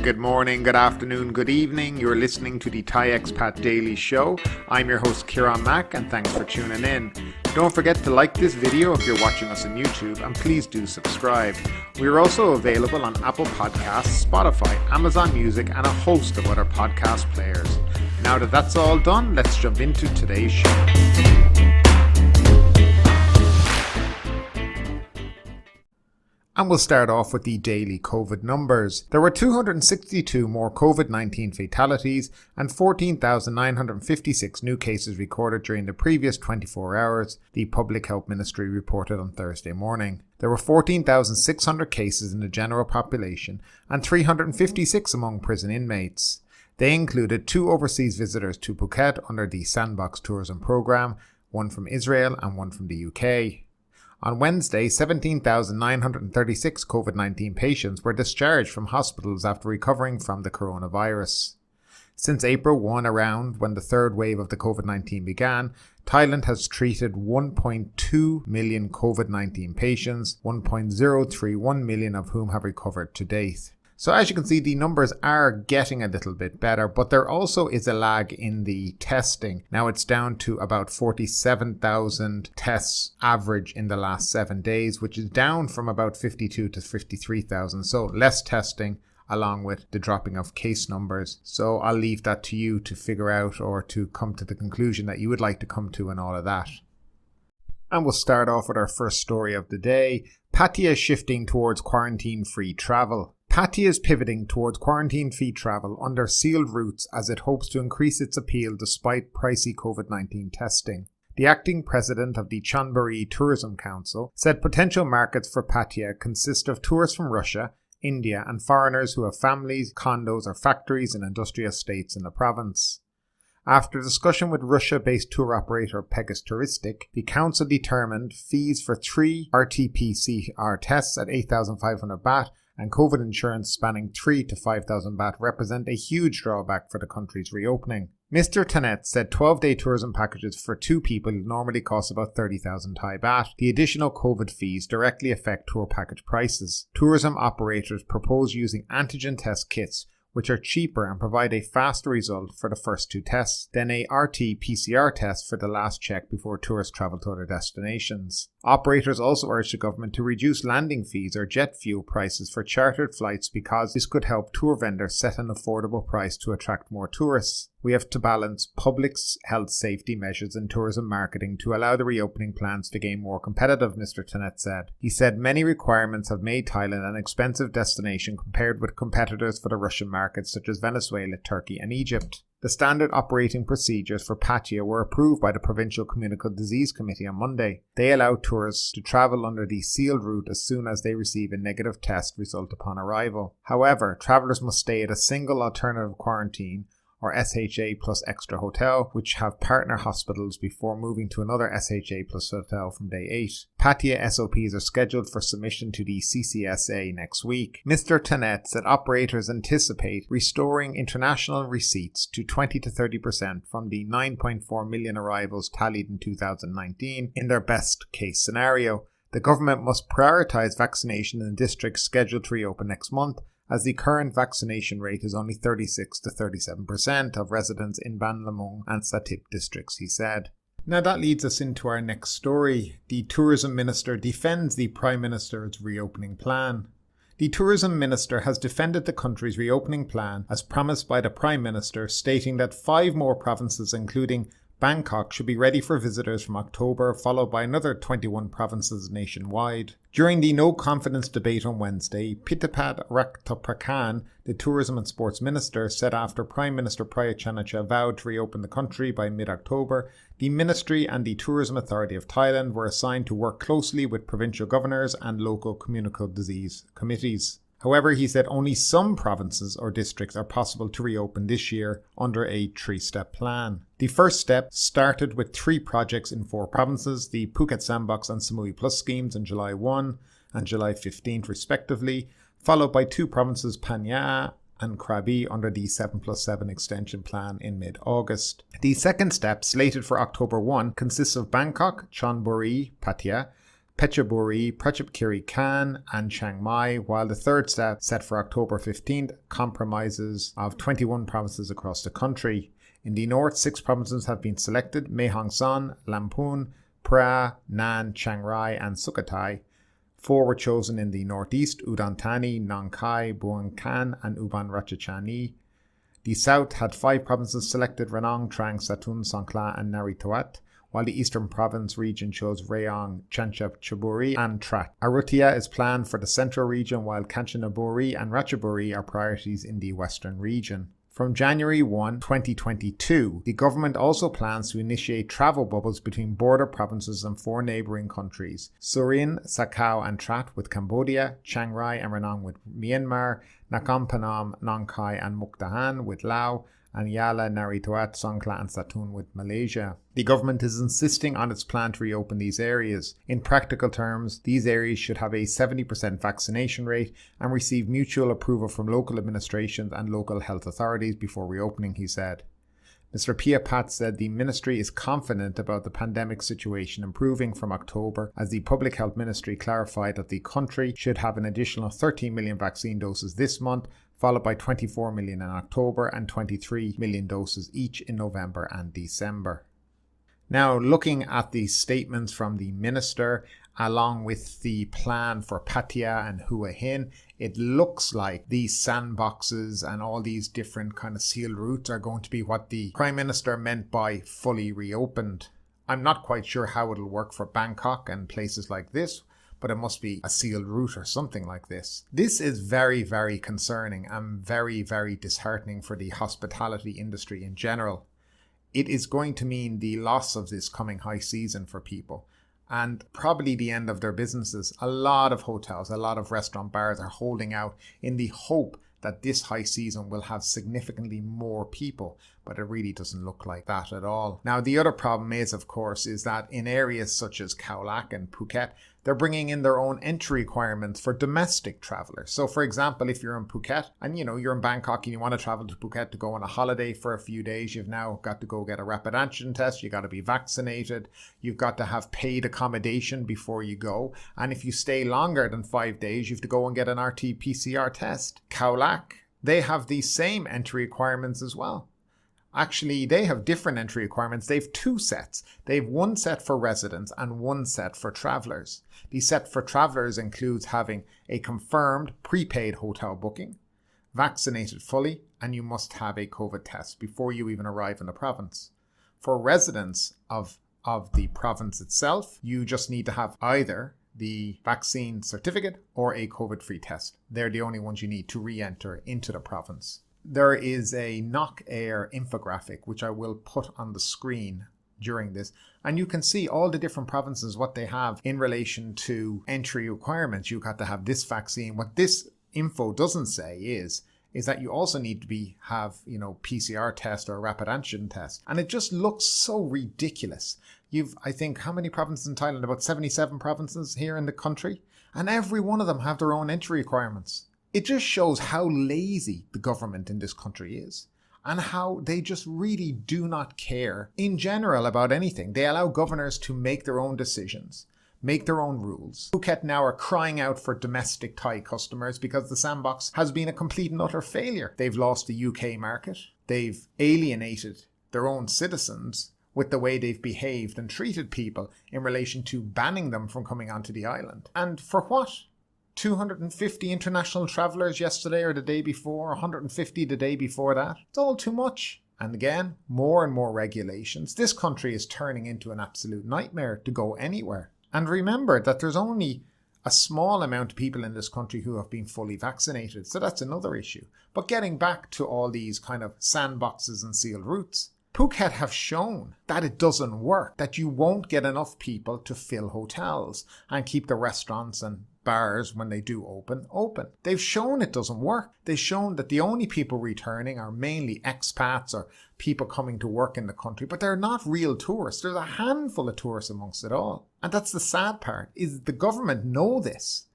good morning, good afternoon, good evening. You're listening to the Thai Expat Daily Show. I'm your host Kieran Mack and thanks for tuning in. Don't forget to like this video if you're watching us on YouTube and please do subscribe. We're also available on Apple Podcasts, Spotify, Amazon Music and a host of other podcast players. Now that that's all done, let's jump into today's show. And we'll start off with the daily COVID numbers. There were 262 more COVID-19 fatalities and 14,956 new cases recorded during the previous 24 hours, the Public Health Ministry reported on Thursday morning. There were 14,600 cases in the general population and 356 among prison inmates. They included 2 overseas visitors to Phuket under the Sandbox tourism program, one from Israel and one from the UK. On Wednesday, 17,936 COVID-19 patients were discharged from hospitals after recovering from the coronavirus. Since April 1, around when the third wave of the COVID-19 began, Thailand has treated 1.2 million COVID-19 patients, 1.031 million of whom have recovered to date. So as you can see, the numbers are getting a little bit better, but there also is a lag in the testing. Now it's down to about 47,000 tests average in the last 7 days, which is down from about 52 to 53,000. So less testing along with the dropping of case numbers. So I'll leave that to you to figure out or to come to the conclusion that you would like to come to and all of that. And we'll start off with our first story of the day. Pattaya shifting towards quarantine-free travel. Pattaya is pivoting towards quarantine-free travel under sealed routes as it hopes to increase its appeal despite pricey COVID-19 testing. The acting president of the Chonburi Tourism Council said potential markets for Pattaya consist of tourists from Russia, India and foreigners who have families, condos or factories in industrial estates in the province. After discussion with Russia-based tour operator Pegasus Touristic, the council determined fees for 3 RT-PCR tests at 8,500 baht and COVID insurance spanning 3 to 5,000 baht represent a huge drawback for the country's reopening. Mr. Tanet said 12-day tourism packages for 2 people normally cost about 30,000 Thai baht. The additional COVID fees directly affect tour package prices. Tourism operators propose using antigen test kits, which are cheaper and provide a faster result for the first 2 tests, then a RT-PCR test for the last check before tourists travel to other destinations. Operators also urge the government to reduce landing fees or jet fuel prices for chartered flights because this could help tour vendors set an affordable price to attract more tourists. We have to balance public health safety measures and tourism marketing to allow the reopening plans to gain more competitive, Mr. Tanet said. He said many requirements have made Thailand an expensive destination compared with competitors for the Russian markets such as Venezuela, Turkey and Egypt. The standard operating procedures for Pattaya were approved by the Provincial Communicable Disease Committee on Monday. They allow tourists to travel under the sealed route as soon as they receive a negative test result upon arrival. However, travellers must stay at a single alternative quarantine or SHA plus extra hotel, which have partner hospitals before moving to another SHA plus hotel from day 8. Pattaya SOPs are scheduled for submission to the CCSA next week. Mr. Tanet said operators anticipate restoring international receipts to 20 to 30% from the 9.4 million arrivals tallied in 2019 in their best case scenario. The government must prioritise vaccination in districts scheduled to reopen next month, as the current vaccination rate is only 36 to 37% of residents in Ban Lamong and Satip districts, he said. Now that leads us into our next story. The Tourism Minister defends the Prime Minister's reopening plan. The Tourism Minister has defended the country's reopening plan as promised by the Prime Minister, stating that 5 more provinces including Bangkok should be ready for visitors from October, followed by another 21 provinces nationwide. During the no confidence debate on Wednesday, Pittapad Raktaprakan, the Tourism and Sports Minister, said after Prime Minister Prayut Chan-o-cha vowed to reopen the country by mid-October, the Ministry and the Tourism Authority of Thailand were assigned to work closely with provincial governors and local communicable disease committees. However, he said only some provinces or districts are possible to reopen this year under a 3-step plan. The first step started with 3 projects in 4 provinces, the Phuket Sandbox and Samui Plus schemes on July 1 and July 15th respectively, followed by 2 provinces, Pattaya and Krabi, under the 7+7 extension plan in mid-August. The second step, slated for October 1, consists of Bangkok, Chonburi, Pattaya, Phetchaburi, Prachapkiri Khan and Chiang Mai, while the third step, set for October 15th, compromises of 21 provinces across the country. In the north, 6 provinces have been selected: Mae Hong Son, Lamphun, Phra, Nan, Chiang Rai and Sukhothai. 4 were chosen in the northeast: Udon Thani, Nong Khai, Buang Khan and Ubon Ratchathani. The south had 5 provinces selected: Ranong, Trang, Satun, Songkhla and Naritawat, while the eastern province region chose Rayong, Chanchaburi and Trat. Ayutthaya is planned for the central region, while Kanchanaburi and Ratchaburi are priorities in the western region. From January 1, 2022, the government also plans to initiate travel bubbles between border provinces and 4 neighbouring countries: Surin, Sakao and Trat with Cambodia, Chiang Rai and Ranong with Myanmar, Nakhon Phanom, Nong Khai and Mukdahan with Laos, and Yala, Naritawat, Songkhla and Satun with Malaysia. The government is insisting on its plan to reopen these areas. In practical terms, these areas should have a 70% vaccination rate and receive mutual approval from local administrations and local health authorities before reopening, he said. Mr. Phayut Chan said the ministry is confident about the pandemic situation improving from October, as the Public Health Ministry clarified that the country should have an additional 13 million vaccine doses this month, followed by 24 million in October and 23 million doses each in November and December. Now, looking at the statements from the minister, along with the plan for Pattaya and Hua Hin, it looks like these sandboxes and all these different kind of sealed routes are going to be what the Prime Minister meant by fully reopened. I'm not quite sure how it'll work for Bangkok and places like this, but it must be a sealed route or something like this. This is very, very concerning and very, very disheartening for the hospitality industry in general. It is going to mean the loss of this coming high season for people, and probably the end of their businesses. A lot of hotels, a lot of restaurant bars are holding out in the hope that this high season will have significantly more people, but it really doesn't look like that at all. Now, the other problem is, of course, is that in areas such as Khao Lak and Phuket, they're bringing in their own entry requirements for domestic travelers. So, for example, if you're in Phuket and you're in Bangkok and you want to travel to Phuket to go on a holiday for a few days, you've now got to go get a rapid antigen test, you got to be vaccinated, you've got to have paid accommodation before you go, and if you stay longer than 5 days, you have to go and get an RT-PCR test. Khao Lak, they have these same entry requirements as well. Actually, they have different entry requirements. They have 2 sets. They have 1 set for residents and 1 set for travellers. The set for travellers includes having a confirmed prepaid hotel booking, vaccinated fully, and you must have a COVID test before you even arrive in the province. For residents of the province itself, you just need to have either the vaccine certificate or a COVID-free test. They're the only ones you need to re-enter into the province. There is a Nok Air infographic which I will put on the screen during this, and you can see all the different provinces, what they have in relation to entry requirements. You got to have this vaccine. What this info doesn't say is that you also need to have PCR test or a rapid antigen test, and it just looks so ridiculous. I think how many provinces in Thailand? About 77 provinces here in the country, and every one of them have their own entry requirements. It just shows how lazy the government in this country is and how they just really do not care in general about anything. They allow governors to make their own decisions, make their own rules. Phuket now are crying out for domestic Thai customers because the sandbox has been a complete and utter failure. They've lost the UK market. They've alienated their own citizens with the way they've behaved and treated people in relation to banning them from coming onto the island. And for what? 250 international travellers yesterday or the day before, 150 the day before that. It's all too much. And again, more and more regulations. This country is turning into an absolute nightmare to go anywhere. And remember that there's only a small amount of people in this country who have been fully vaccinated. So that's another issue. But getting back to all these kind of sandboxes and sealed routes, Phuket have shown that it doesn't work, that you won't get enough people to fill hotels and keep the restaurants and bars, when they do open. They've shown it doesn't work. They've shown that the only people returning are mainly expats or people coming to work in the country, but they're not real tourists. There's a handful of tourists amongst it all. And that's the sad part, is the government know this,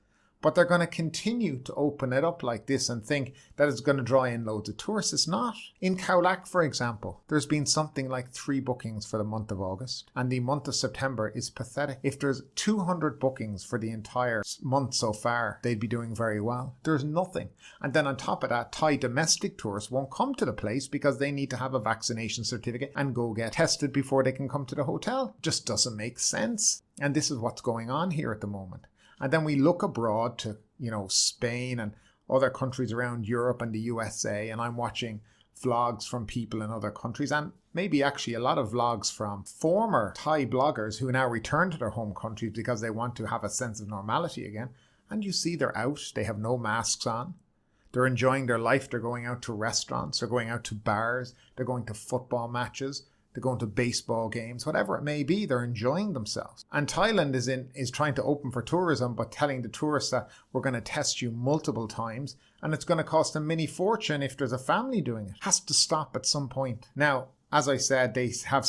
But they're going to continue to open it up like this and think that it's going to draw in loads of tourists. It's not. In Khao Lak, for example, there's been something like 3 bookings for the month of August, and the month of September is pathetic. If there's 200 bookings for the entire month so far, they'd be doing very well. There's nothing. And then on top of that, Thai domestic tourists won't come to the place because they need to have a vaccination certificate and go get tested before they can come to the hotel. Just doesn't make sense. And this is what's going on here at the moment. And then we look abroad to, Spain and other countries around Europe and the USA, and I'm watching vlogs from people in other countries, and maybe actually a lot of vlogs from former Thai bloggers who now return to their home countries because they want to have a sense of normality again. And you see they're out, they have no masks on, they're enjoying their life, they're going out to restaurants, they're going out to bars, they're going to football matches, they're going to baseball games, whatever it may be, they're enjoying themselves. And Thailand is trying to open for tourism, but telling the tourists that we're going to test you multiple times, and it's going to cost a mini fortune if there's a family doing it. Has to stop at some point. Now, as I said, they have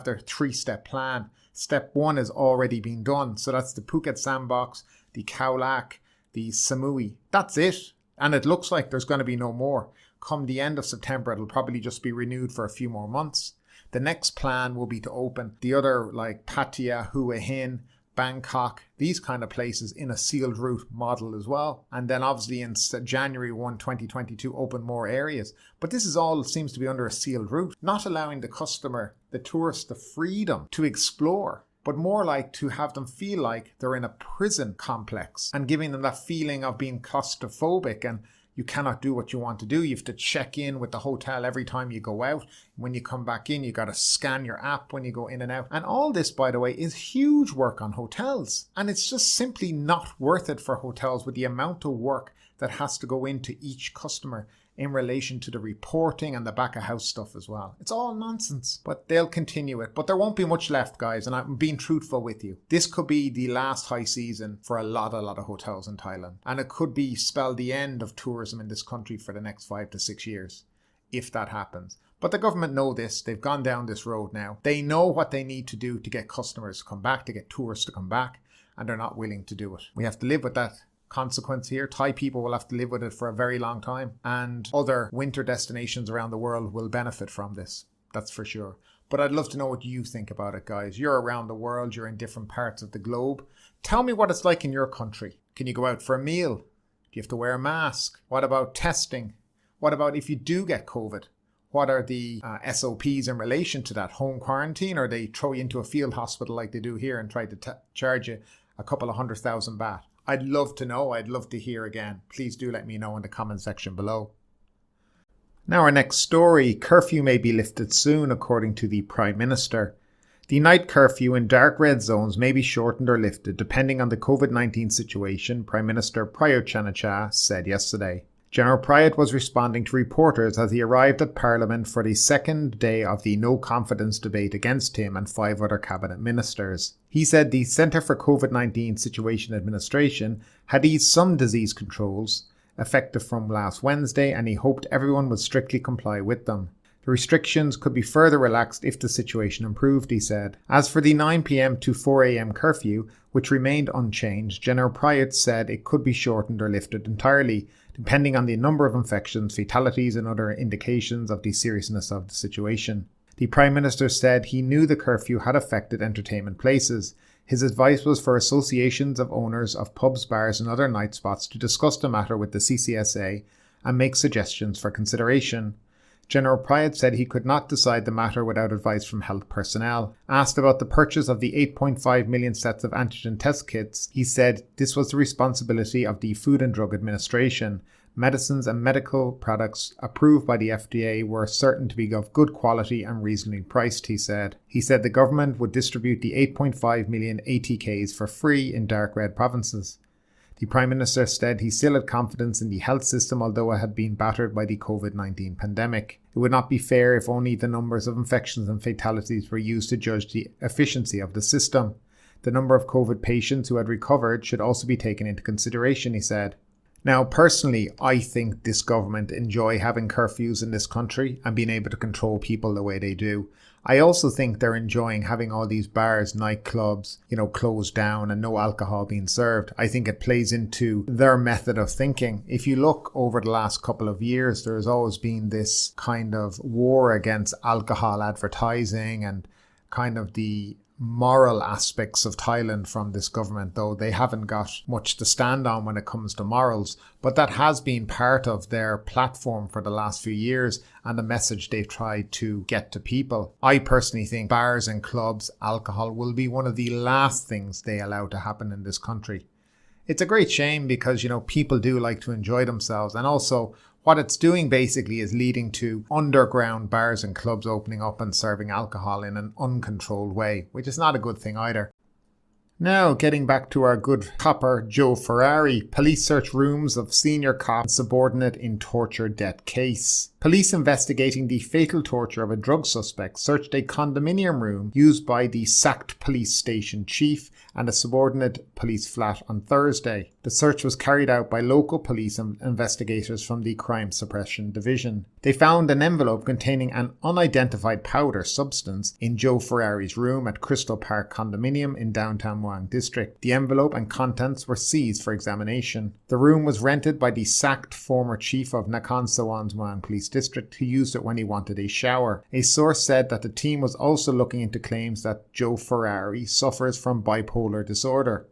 their 3-step plan. Step 1 has already been done. So that's the Phuket sandbox, the Khao Lak, the Samui. That's it. And it looks like there's going to be no more. Come the end of September, it'll probably just be renewed for a few more months. The next plan will be to open the other like Pattaya, Hua Hin, Bangkok, these kind of places in a sealed route model as well. And then obviously in January 1, 2022, open more areas. But this is all seems to be under a sealed route, not allowing the customer, the tourist, the freedom to explore, but more like to have them feel like they're in a prison complex and giving them that feeling of being claustrophobic and you cannot do what you want to do. You have to check in with the hotel every time you go out. When you come back in, you got to scan your app when you go in and out. And all this, by the way, is huge work on hotels. And it's just simply not worth it for hotels with the amount of work that has to go into each customer in relation to the reporting and the back of house stuff as well. It's all nonsense, but they'll continue it. But there won't be much left, guys, and I'm being truthful with you. This could be the last high season for a lot of hotels in Thailand. And it could spell the end of tourism in this country for the next 5 to 6 years, if that happens. But the government know this. They've gone down this road now. They know what they need to do to get customers to come back, to get tourists to come back, and they're not willing to do it. We have to live with that consequence here. Thai people will have to live with it for a very long time, and other winter destinations around the world will benefit from this. That's for sure. But I'd love to know what you think about it, guys. You're around the world, you're in different parts of the globe. Tell me what it's like in your country. Can you go out for a meal? Do you have to wear a mask? What about testing? What about if you do get COVID? What are the SOPs in relation to that? Home quarantine, or they throw you into a field hospital like they do here and try to charge you a couple of 100,000 baht? I'd love to know. I'd love to hear again. Please do let me know in the comment section below. Now our next story. Curfew may be lifted soon, according to the Prime Minister. The night curfew in dark red zones may be shortened or lifted depending on the COVID-19 situation, Prime Minister Prayut Chan-o-cha said yesterday. General Prayut was responding to reporters as he arrived at Parliament for the second day of the no-confidence debate against him and 5 other cabinet ministers. He said the Centre for COVID-19 Situation Administration had eased some disease controls, effective from last Wednesday, and he hoped everyone would strictly comply with them. The restrictions could be further relaxed if the situation improved, he said. As for the 9 p.m. to 4 a.m. curfew, which remained unchanged, General Prayut said it could be shortened or lifted entirely, depending on the number of infections, fatalities and other indications of the seriousness of the situation. The Prime Minister said he knew the curfew had affected entertainment places. His advice was for associations of owners of pubs, bars and other night spots to discuss the matter with the CCSA and make suggestions for consideration. General Prayut said he could not decide the matter without advice from health personnel. Asked about the purchase of the 8.5 million sets of antigen test kits, he said this was the responsibility of the Food and Drug Administration. Medicines and medical products approved by the FDA were certain to be of good quality and reasonably priced, he said. He said the government would distribute the 8.5 million ATKs for free in dark red provinces. The Prime Minister said he still had confidence in the health system, although it had been battered by the COVID-19 pandemic. It would not be fair if only the numbers of infections and fatalities were used to judge the efficiency of the system. The number of COVID patients who had recovered should also be taken into consideration, he said. Now, personally, I think this government enjoy having curfews in this country and being able to control people the way they do. I also think they're enjoying having all these bars, nightclubs, closed down and no alcohol being served. I think it plays into their method of thinking. If you look over the last couple of years, there's always been this kind of war against alcohol advertising and kind of the moral aspects of Thailand from this government, though they haven't got much to stand on when it comes to morals. But that has been part of their platform for the last few years and the message they've tried to get to people. I personally think bars and clubs, alcohol will be one of the last things they allow to happen in this country. It's a great shame because, people do like to enjoy themselves, and also what it's doing basically is leading to underground bars and clubs opening up and serving alcohol in an uncontrolled way, which is not a good thing either. Now, getting back to our good copper Jo Ferrari. Police search rooms of senior cop and subordinate in torture death case. Police investigating the fatal torture of a drug suspect searched a condominium room used by the sacked police station chief and a subordinate police flat on Thursday. The search was carried out by local police and investigators from the Crime Suppression Division. They found an envelope containing an unidentified powder substance in Jo Ferrari's room at Crystal Park Condominium in downtown Muang District. The envelope and contents were seized for examination. The room was rented by the sacked former chief of Nakhon Sawan's Muang Police District, who used it when he wanted a shower. A source said that the team was also looking into claims that Jo Ferrari suffers from bipolar disorder.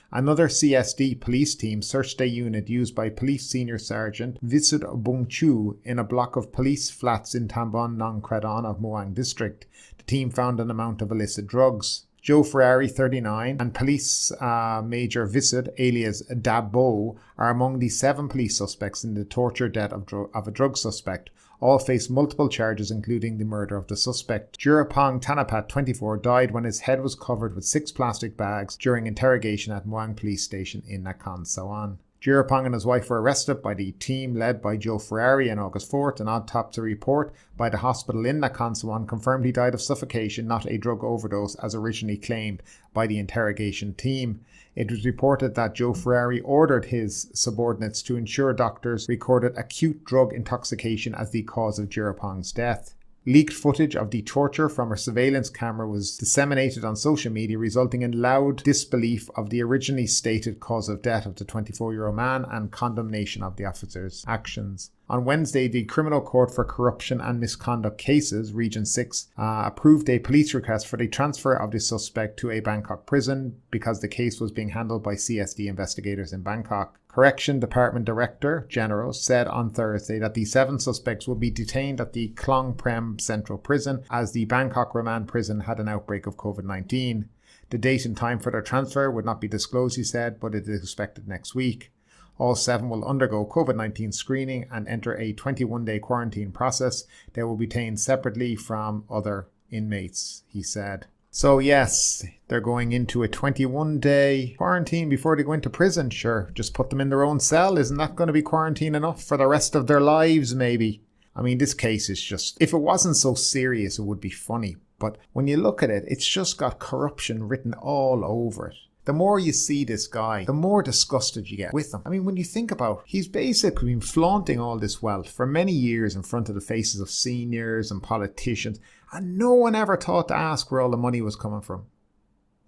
Another CSD police team searched a unit used by Police Senior Sergeant Visud Bungchu in a block of police flats in Tambon Nong Kradan of Muang District. The team found an amount of illicit drugs. Jo Ferrari, 39, and Police Major Visud, alias Dabo, are among the 7 police suspects in the torture death of a drug suspect. All face multiple charges, including the murder of the suspect. Jurapong Tanapat, 24, died when his head was covered with 6 plastic bags during interrogation at Muang Police Station in Nakhon Sawan. Jurapong and his wife were arrested by the team led by Jo Ferrari on August 4th. An autopsy report by the hospital in Nakhon Sawan confirmed he died of suffocation, not a drug overdose as originally claimed by the interrogation team. It was reported that Jo Ferrari ordered his subordinates to ensure doctors recorded acute drug intoxication as the cause of Jurapong's death. Leaked footage of the torture from a surveillance camera was disseminated on social media, resulting in loud disbelief of the originally stated cause of death of the 24-year-old man and condemnation of the officer's actions. On Wednesday, the Criminal Court for Corruption and Misconduct Cases, Region 6, approved a police request for the transfer of the suspect to a Bangkok prison because the case was being handled by CSD investigators in Bangkok. Correction Department Director General said on Thursday that the 7 suspects will be detained at the Klong Prem Central Prison as the Bangkok Remand Prison had an outbreak of COVID-19. The date and time for their transfer would not be disclosed, he said, but it is expected next week. All 7 will undergo COVID-19 screening and enter a 21-day quarantine process. They will be detained separately from other inmates, he said. So yes, they're going into a 21-day quarantine before they go into prison. Sure, just put them in their own cell. Isn't that going to be quarantine enough for the rest of their lives, maybe? I mean, this case is just... If it wasn't so serious, it would be funny. But when you look at it, it's just got corruption written all over it. The more you see this guy, the more disgusted you get with him. I mean, when you think about it, he's basically been flaunting all this wealth for many years in front of the faces of seniors and politicians, and no one ever thought to ask where all the money was coming from.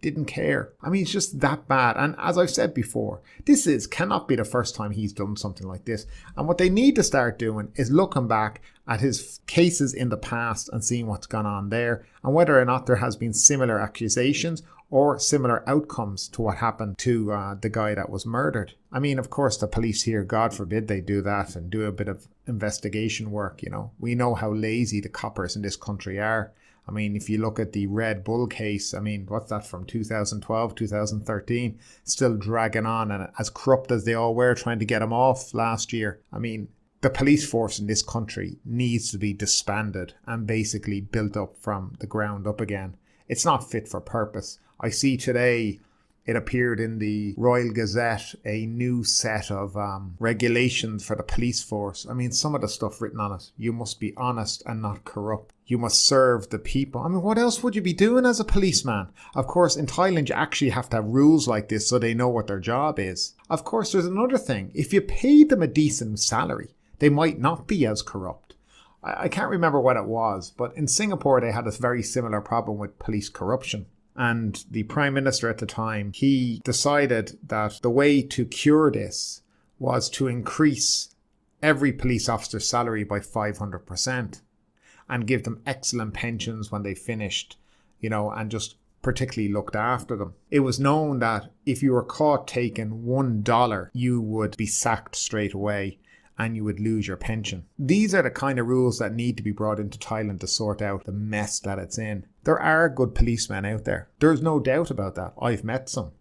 Didn't care. I mean, it's just that bad. And as I've said before, cannot be the first time he's done something like this. And what they need to start doing is looking back at his cases in the past and seeing what's gone on there and whether or not there has been similar accusations or similar outcomes to what happened to the guy that was murdered. I mean, of course, the police here, God forbid they do that and do a bit of investigation work, We know how lazy the coppers in this country are. I mean, if you look at the Red Bull case, I mean, what's that from 2012, 2013? Still dragging on, and as corrupt as they all were trying to get him off last year. I mean, the police force in this country needs to be disbanded and basically built up from the ground up again. It's not fit for purpose. I see today it appeared in the Royal Gazette, a new set of regulations for the police force. I mean, some of the stuff written on it. You must be honest and not corrupt. You must serve the people. I mean, what else would you be doing as a policeman? Of course, in Thailand, you actually have to have rules like this so they know what their job is. Of course, there's another thing. If you paid them a decent salary, they might not be as corrupt. I can't remember what it was, but in Singapore they had a very similar problem with police corruption. And the Prime Minister at the time, he decided that the way to cure this was to increase every police officer's salary by 500% and give them excellent pensions when they finished, and just particularly looked after them. It was known that if you were caught taking $1, you would be sacked straight away and you would lose your pension. These are the kind of rules that need to be brought into Thailand to sort out the mess that it's in. There are good policemen out there. There's no doubt about that. I've met some.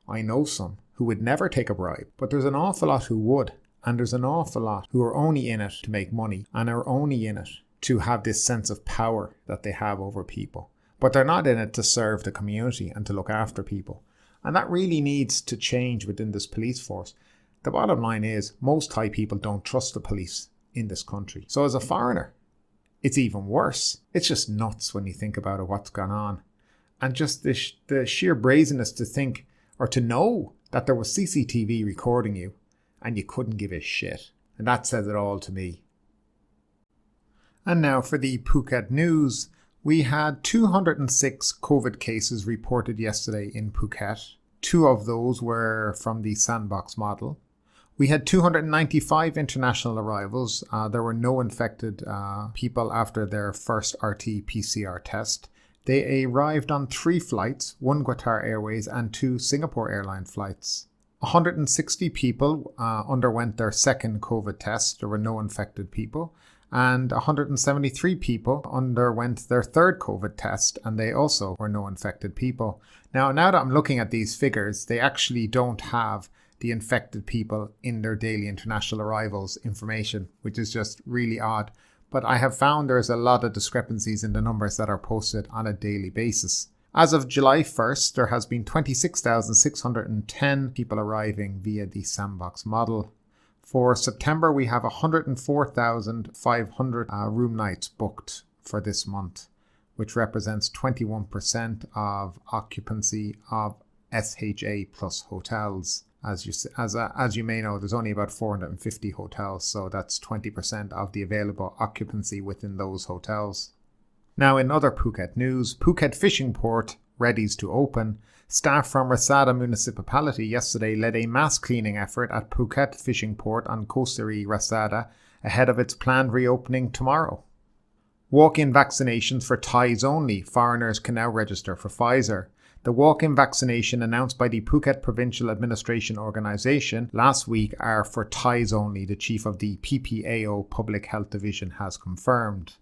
I know some who would never take a bribe, but there's an awful lot who would. And there's an awful lot who are only in it to make money and are only in it to have this sense of power that they have over people. But they're not in it to serve the community and to look after people. And that really needs to change within this police force. The bottom line is most Thai people don't trust the police in this country. So as a foreigner, it's even worse. It's just nuts when you think about it, what's gone on. And just the sheer brazenness to think or to know that there was CCTV recording you and you couldn't give a shit. And that says it all to me. And now for the Phuket news. We had 206 COVID cases reported yesterday in Phuket. 2 of those were from the sandbox model. We had 295 international arrivals. There were no infected people after their first RT-PCR test. They arrived on 3 flights, 1 Qatar Airways and 2 Singapore Airline flights. 160 people underwent their second COVID test. There were no infected people. And 173 people underwent their third COVID test, and they also were no infected people. Now that I'm looking at these figures, they actually don't have the infected people in their daily international arrivals information, which is just really odd. But I have found there's a lot of discrepancies in the numbers that are posted on a daily basis. As of July 1st, there has been 26,610 people arriving via the sandbox model. For September, we have 104,500 room nights booked for this month, which represents 21% of occupancy of SHA plus hotels. As you may know, there's only about 450 hotels, so that's 20% of the available occupancy within those hotels. Now in other Phuket news, Phuket Fishing Port readies to open. Staff from Rasada Municipality yesterday led a mass cleaning effort at Phuket Fishing Port on Kosiri Rasada ahead of its planned reopening tomorrow. Walk-in vaccinations for Thais only. Foreigners can now register for Pfizer. The walk-in vaccination announced by the Phuket Provincial Administration Organisation last week are for Thais only, the chief of the PPAO Public Health Division has confirmed.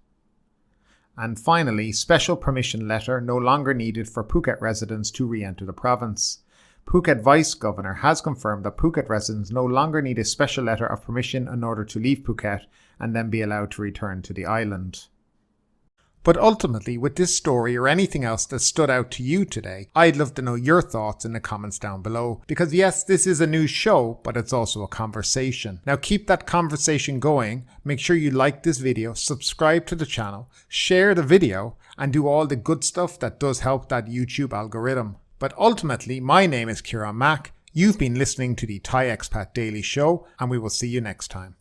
And finally, special permission letter no longer needed for Phuket residents to re-enter the province. Phuket Vice Governor has confirmed that Phuket residents no longer need a special letter of permission in order to leave Phuket and then be allowed to return to the island. But ultimately, with this story or anything else that stood out to you today, I'd love to know your thoughts in the comments down below. Because yes, this is a news show, but it's also a conversation. Now keep that conversation going. Make sure you like this video, subscribe to the channel, share the video, and do all the good stuff that does help that YouTube algorithm. But ultimately, my name is Kieran Mack. You've been listening to the Thai Expat Daily Show, and we will see you next time.